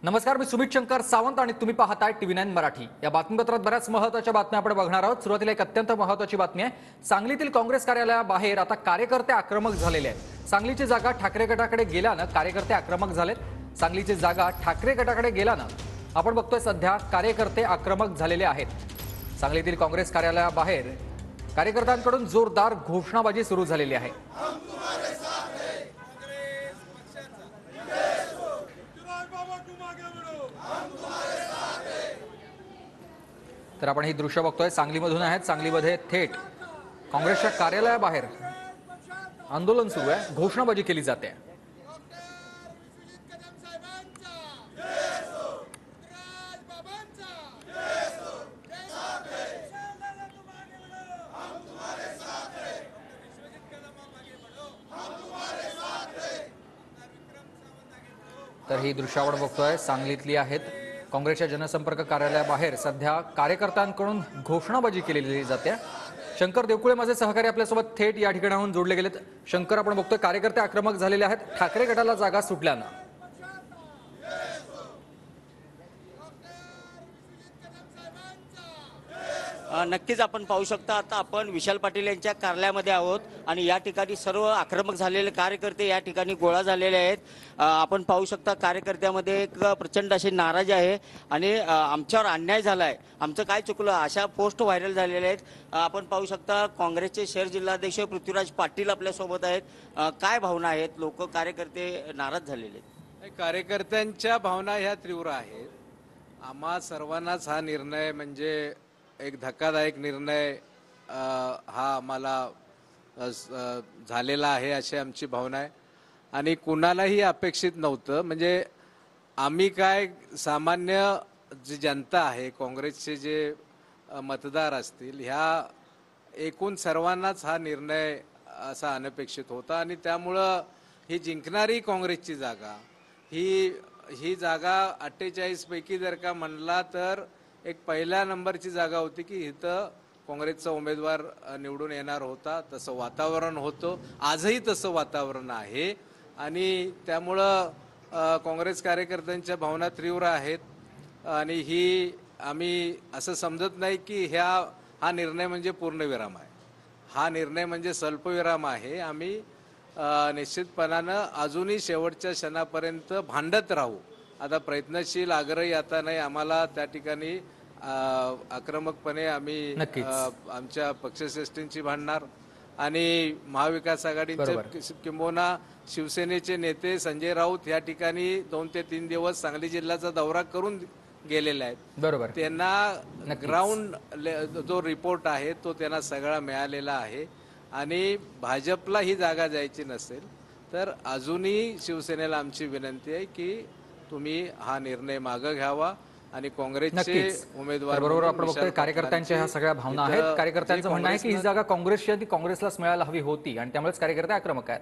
नमस्कार, मी सुमित शंकर सावंत आणि तुम्ही पाहताय TV9 मराठी। या बातमीपत्रात बऱ्याच महत्त्वाच्या बातम्या आपण बघणार आहोत। सुरुवातीला एक अत्यंत महत्त्वाची बातमी आहे। सांगलीतील काँग्रेस कार्यालयाबाहेर आता कार्यकर्ते आक्रमक झालेले आहेत। सांगलीची जागा ठाकरे गटाकडे गेल्यानं कार्यकर्ते आक्रमक झालेत। सांगलीची जागा ठाकरे गटाकडे गेल्यानं आपण बघतोय सध्या कार्यकर्ते आक्रमक झालेले आहेत। सांगलीतील काँग्रेस कार्यालयाबाहेर कार्यकर्त्यांकडून जोरदार घोषणाबाजी सुरू झालेली आहे। तर आपण ही दृश्य बघतोय, सांगलीमधून आहेत। सांगलीमध्ये थेट काँग्रेसच्या कार्यालयाबाहेर आंदोलन सुरू आहे, घोषणाबाजी केली जाते। तर ही दृश्य आपण बघतोय, सांगलीतली आहेत। काँग्रेसच्या जनसंपर्क कार्यालयाबाहेर सध्या कार्यकर्त्यांकडून घोषणाबाजी केली जाते। शंकर देवकुळे माझे सहकारी आपल्यासोबत थेट या ठिकाणाहून जोडले गेलेत। शंकर, आपण बघतोय कार्यकर्ते आक्रमक झालेले आहेत ठाकरे गटाला जागा सुटल्यानं। नक्कीच आपण पाहू शकता, आता आपण विशाल पाटील यांच्या कार्यालयामध्ये आहोत आणि या ठिकाणी सर्व आक्रमक झालेले कार्यकर्ते या ठिकाणी गोळा झालेले आहेत। आपण पाहू शकता कार्यकर्त्यामध्ये एक प्रचंड अशी नाराजी आहे आणि आमच्यावर अन्याय झालाय, आमचं काय चुकलं, अशा पोस्ट व्हायरल झालेल्या आहेत। आपण पाहू शकता काँग्रेसचे शहर जिल्हाध्यक्ष पृथ्वीराज पाटील आपल्या सोबत आहेत। काय भावना आहेत, लोक कार्यकर्ते नाराज झालेले आहेत? कार्यकर्त्यांच्या भावना ह्या तीव्र आहेत। आम्हा सर्वांनाच हा निर्णय म्हणजे एक धक्कादायक निर्णय हा आम्हाला झालेला आहे अशी आमची भावना आहे आणि कुणालाही अपेक्षित नव्हतं। म्हणजे आम्ही काय, सामान्य जी जनता आहे, काँग्रेसचे जे मतदार असतील, ह्या एकूण सर्वांनाच हा निर्णय असा अनपेक्षित होता आणि त्यामुळं ही जिंकणारी काँग्रेसची जागा ही जागा 48 पैकी जर का म्हणला तर एक पहिल्या नंबरची जागा होती की इथं काँग्रेसचा उमेदवार निवडून येणार होता। तसं वातावरण होतं, आजही तसं वातावरण आहे आणि त्यामुळं काँग्रेस कार्यकर्त्यांच्या भावना तीव्र आहेत आणि ही आम्ही असं समजत नाही की हा निर्णय म्हणजे पूर्णविराम आहे, हा निर्णय म्हणजे स्वल्पविराम आहे। आम्ही निश्चितपणानं अजूनही शेवटच्या क्षणापर्यंत भांडत राहू। आता प्रयत्नशील आग्रही आता नाही, आम्हाला त्या ठिकाणी आक्रमकपणे आम्ही आमच्या पक्षश्रेष्ठींची भांडणार आणि महाविकास आघाडीचे किंबहुना शिवसेनेचे नेते संजय राऊत या ठिकाणी 2 ते 3 दिवस सांगली जिल्ह्याचा दौरा करून गेलेले आहेत। बरोबर, त्यांना ग्राउंड जो रिपोर्ट आहे तो त्यांना सगळा मिळालेला आहे आणि भाजपला ही जागा जायची नसेल तर अजूनही शिवसेनेला आमची विनंती आहे की तुम्ही हा निर्णय मागे घ्यावा आणि काँग्रेसचे उमेदवार। बरोबर, आपण बघतोय कार्यकर्त्यांच्या ह्या सगळ्या भावना आहेत। कार्यकर्त्यांचं म्हणणं आहे की ही जागा काँग्रेसची आहे, ती काँग्रेसलाच मिळायला हवी होती आणि त्यामुळेच कार्यकर्ते आक्रमक आहेत।